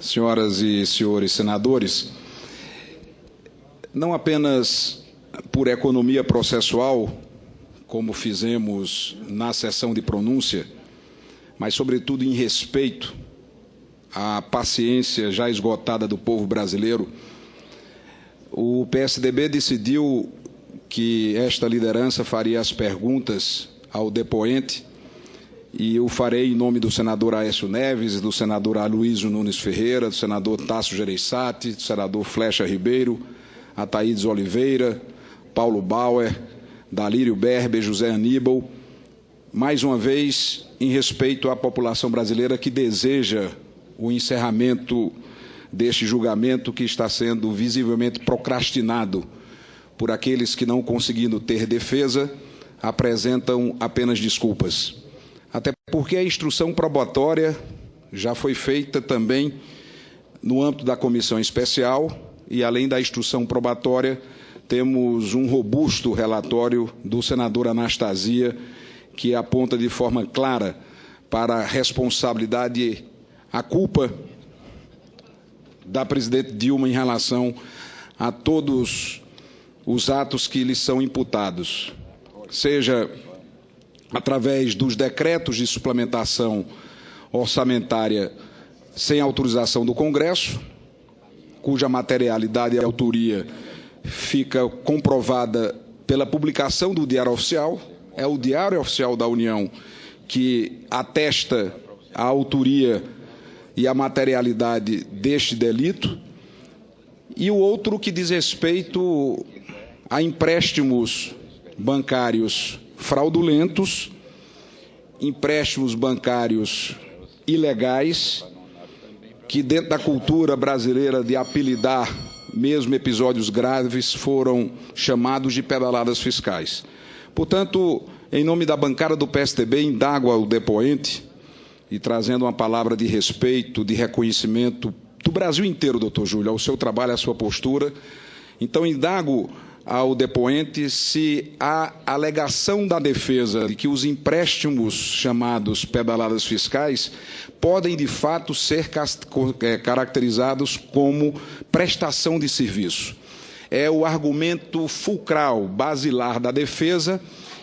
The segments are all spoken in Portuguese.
senhoras e senhores senadores, não apenas por economia processual, como fizemos na sessão de pronúncia, mas, sobretudo, em respeito à paciência já esgotada do povo brasileiro, o PSDB decidiu que esta liderança faria as perguntas ao depoente, e eu farei em nome do senador Aécio Neves, do senador Aloysio Nunes Ferreira, do senador Tasso Gereissati, do senador Flecha Ribeiro, Ataídes Oliveira, Paulo Bauer, Dalírio Berber, José Aníbal, mais uma vez em respeito à população brasileira que deseja o encerramento deste julgamento que está sendo visivelmente procrastinado por aqueles que, não conseguindo ter defesa, apresentam apenas desculpas. Até porque a instrução probatória já foi feita também no âmbito da comissão especial e, além da instrução probatória, temos um robusto relatório do senador Anastasia que aponta de forma clara para a responsabilidade, a culpa da presidente Dilma em relação a todos os atos que lhes são imputados, seja através dos decretos de suplementação orçamentária sem autorização do Congresso, cuja materialidade e autoria fica comprovada pela publicação do Diário Oficial. É o Diário Oficial da União que atesta a autoria e a materialidade deste delito, e o outro que diz respeito a empréstimos bancários fraudulentos, empréstimos bancários ilegais, que dentro da cultura brasileira de apelidar mesmo episódios graves foram chamados de pedaladas fiscais. Portanto, em nome da bancada do PSDB, indago ao depoente, e trazendo uma palavra de respeito, de reconhecimento do Brasil inteiro, doutor Júlio, ao seu trabalho, à sua postura. Então, indago ao depoente se a alegação da defesa de que os empréstimos chamados pedaladas fiscais podem, de fato, ser caracterizados como prestação de serviço. É o argumento fulcral, basilar da defesa,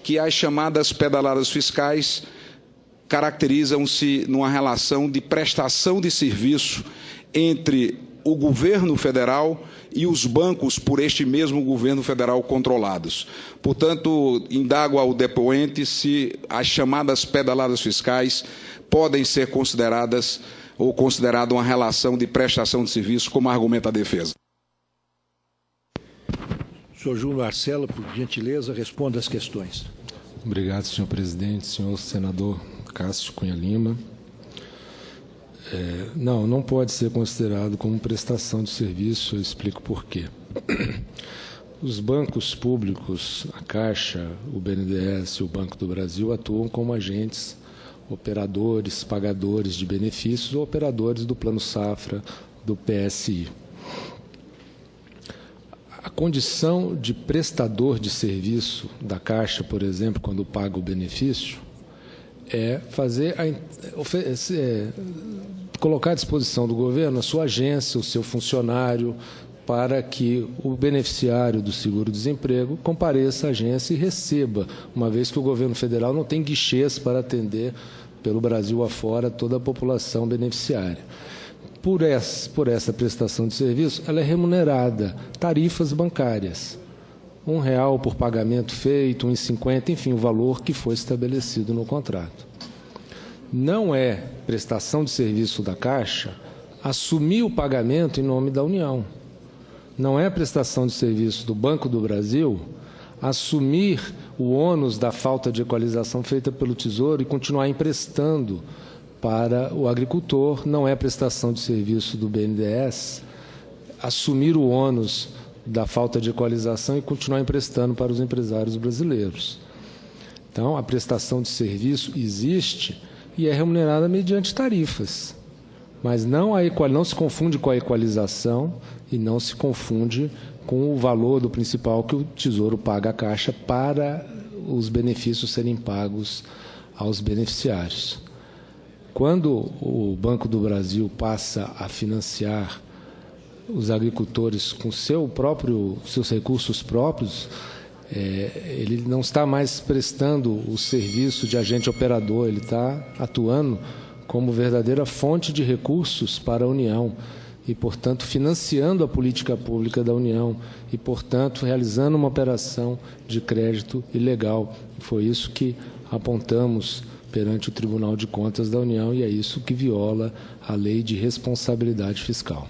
que as chamadas pedaladas fiscais caracterizam-se numa relação de prestação de serviço entre o governo federal e os bancos por este mesmo governo federal controlados. Portanto, indago ao depoente se as chamadas pedaladas fiscais podem ser consideradas ou considerada uma relação de prestação de serviço, como argumenta a defesa. Senhor Júlio Marcelo, por gentileza, responda às questões. Obrigado, senhor presidente. Senhor senador Cássio Cunha Lima. Não pode ser considerado como prestação de serviço, eu explico por quê. Os bancos públicos, a Caixa, o BNDES e o Banco do Brasil atuam como agentes, operadores, pagadores de benefícios ou operadores do Plano Safra, do PSI. A condição de prestador de serviço da Caixa, por exemplo, quando paga o benefício, é colocar à disposição do governo a sua agência, o seu funcionário, para que o beneficiário do seguro-desemprego compareça à agência e receba, uma vez que o governo federal não tem guichês para atender pelo Brasil afora toda a população beneficiária. Por essa prestação de serviço, ela é remunerada, tarifas bancárias. R$1 por pagamento feito, R$1,50, enfim, o valor que foi estabelecido no contrato. Não é prestação de serviço da Caixa assumir o pagamento em nome da União. Não é prestação de serviço do Banco do Brasil assumir o ônus da falta de equalização feita pelo Tesouro e continuar emprestando para o agricultor. Não é prestação de serviço do BNDES assumir o ônus da falta de equalização e continuar emprestando para os empresários brasileiros. Então, a prestação de serviço existe e é remunerada mediante tarifas, mas não se confunde com a equalização e não se confunde com o valor do principal que o Tesouro paga à Caixa para os benefícios serem pagos aos beneficiários. quando o Banco do Brasil passa a financiar os agricultores com seus recursos próprios, ele não está mais prestando o serviço de agente operador, ele está atuando como verdadeira fonte de recursos para a União e, portanto, financiando a política pública da União e, portanto, realizando uma operação de crédito ilegal. Foi isso que apontamos perante o Tribunal de Contas da União e é isso que viola a Lei de Responsabilidade Fiscal.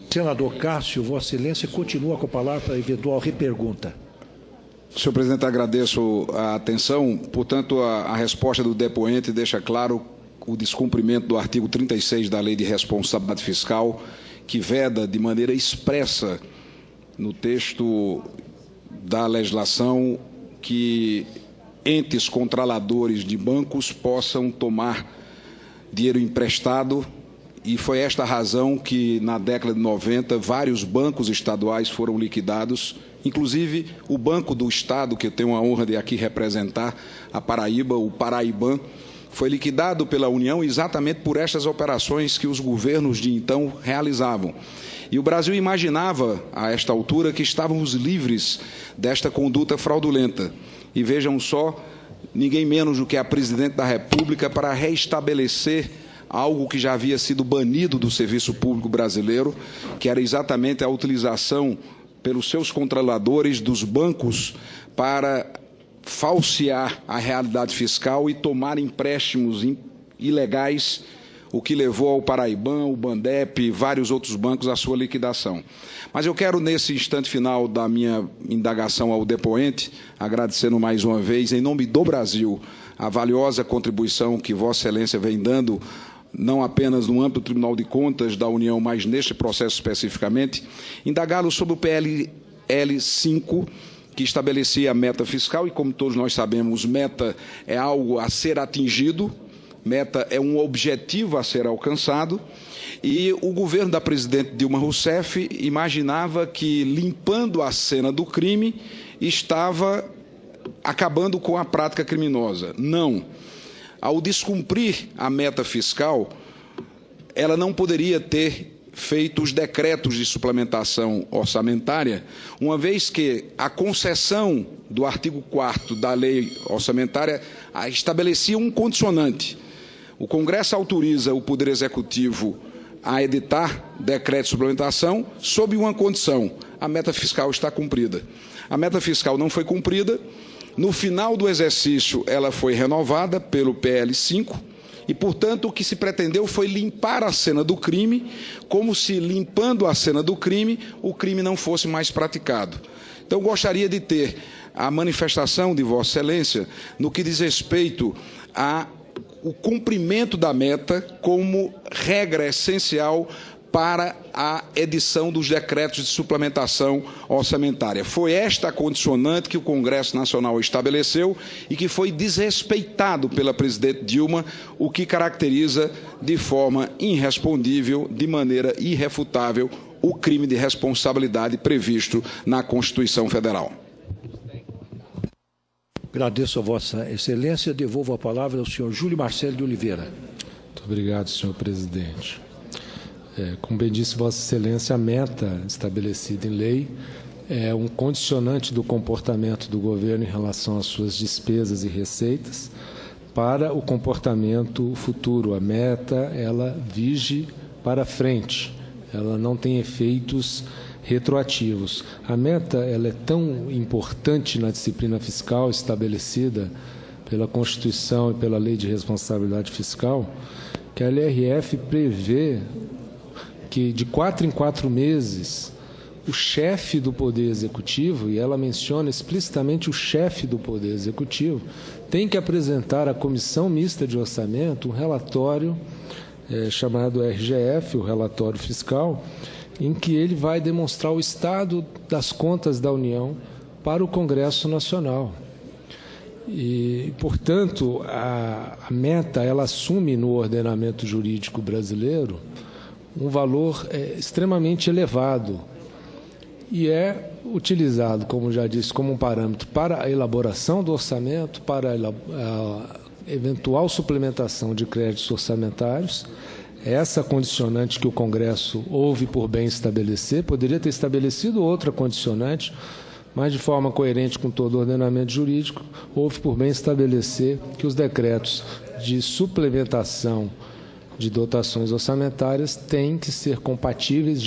Senador Cássio, Vossa Excelência continua com a palavra para eventual repergunta. Senhor presidente, agradeço a atenção. Portanto, a resposta do depoente deixa claro o descumprimento do artigo 36 da Lei de Responsabilidade Fiscal, que veda de maneira expressa no texto da legislação que entes controladores de bancos possam tomar dinheiro emprestado. E foi esta a razão que, na década de 90, vários bancos estaduais foram liquidados, inclusive o Banco do Estado, que eu tenho a honra de aqui representar, a Paraíba, o Paraiban, foi liquidado pela União exatamente por estas operações que os governos de então realizavam. E o Brasil imaginava, a esta altura, que estávamos livres desta conduta fraudulenta. E vejam só, ninguém menos do que a Presidente da República, para reestabelecer algo que já havia sido banido do serviço público brasileiro, que era exatamente a utilização pelos seus controladores dos bancos para falsear a realidade fiscal e tomar empréstimos ilegais, o que levou ao Paraiban, o Bandep e vários outros bancos à sua liquidação. Mas eu quero, nesse instante final da minha indagação ao depoente, agradecendo mais uma vez, em nome do Brasil, a valiosa contribuição que Vossa Excelência vem dando, não apenas no âmbito do Tribunal de Contas da União, mas neste processo especificamente, indagá-lo sobre o PLL 5, que estabelecia a meta fiscal, e como todos nós sabemos, meta é algo a ser atingido, meta é um objetivo a ser alcançado, e o governo da presidente Dilma Rousseff imaginava que, limpando a cena do crime, estava acabando com a prática criminosa. Não. Ao descumprir a meta fiscal, ela não poderia ter feito os decretos de suplementação orçamentária, uma vez que a concessão do artigo 4º da lei orçamentária estabelecia um condicionante. O Congresso autoriza o Poder Executivo a editar decreto de suplementação sob uma condição: a meta fiscal está cumprida. A meta fiscal não foi cumprida. No final do exercício, ela foi renovada pelo PL 5 e, portanto, o que se pretendeu foi limpar a cena do crime, como se, limpando a cena do crime, o crime não fosse mais praticado. Então, gostaria de ter a manifestação de Vossa Excelência no que diz respeito ao cumprimento da meta como regra essencial para a edição dos decretos de suplementação orçamentária. Foi esta a condicionante que o Congresso Nacional estabeleceu e que foi desrespeitado pela presidente Dilma, o que caracteriza de forma irrespondível, de maneira irrefutável, o crime de responsabilidade previsto na Constituição Federal. Agradeço a Vossa Excelência. Devolvo a palavra ao senhor Júlio Marcelo de Oliveira. Muito obrigado, senhor presidente. Como bem disse Vossa Excelência, a meta estabelecida em lei é um condicionante do comportamento do governo em relação às suas despesas e receitas para o comportamento futuro. A meta, ela vige para frente, ela não tem efeitos retroativos. A meta, ela é tão importante na disciplina fiscal estabelecida pela Constituição e pela Lei de Responsabilidade Fiscal, que a LRF prevê que de 4 em 4 meses o chefe do Poder Executivo, e ela menciona explicitamente o chefe do Poder Executivo, tem que apresentar à Comissão Mista de Orçamento um relatório chamado RGF, o relatório fiscal, em que ele vai demonstrar o estado das contas da União para o Congresso Nacional. E, portanto, a meta, ela assume no ordenamento jurídico brasileiro um valor extremamente elevado e é utilizado, como já disse, como um parâmetro para a elaboração do orçamento, para a eventual suplementação de créditos orçamentários. Essa condicionante que o Congresso houve por bem estabelecer, poderia ter estabelecido outra condicionante, mas de forma coerente com todo o ordenamento jurídico, houve por bem estabelecer que os decretos de suplementação de dotações orçamentárias têm que ser compatíveis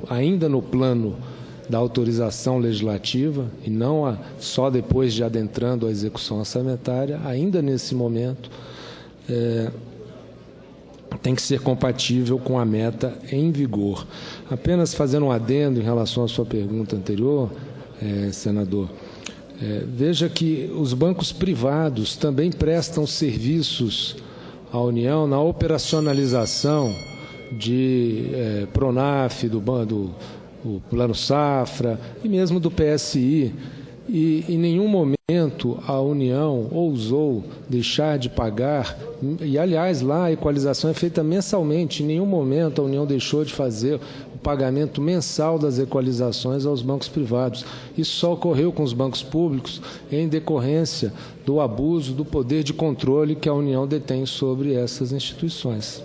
ainda no plano da autorização legislativa e não só depois de adentrando a execução orçamentária, ainda nesse momento, tem que ser compatível com a meta em vigor. Apenas fazendo um adendo em relação à sua pergunta anterior, senador, veja que os bancos privados também prestam serviços à União na operacionalização de Pronaf, do Plano Safra e mesmo do PSI. E em nenhum momento a União ousou deixar de pagar, e aliás lá a equalização é feita mensalmente, em nenhum momento a União deixou de fazer o pagamento mensal das equalizações aos bancos privados. Isso só ocorreu com os bancos públicos em decorrência do abuso do poder de controle que a União detém sobre essas instituições.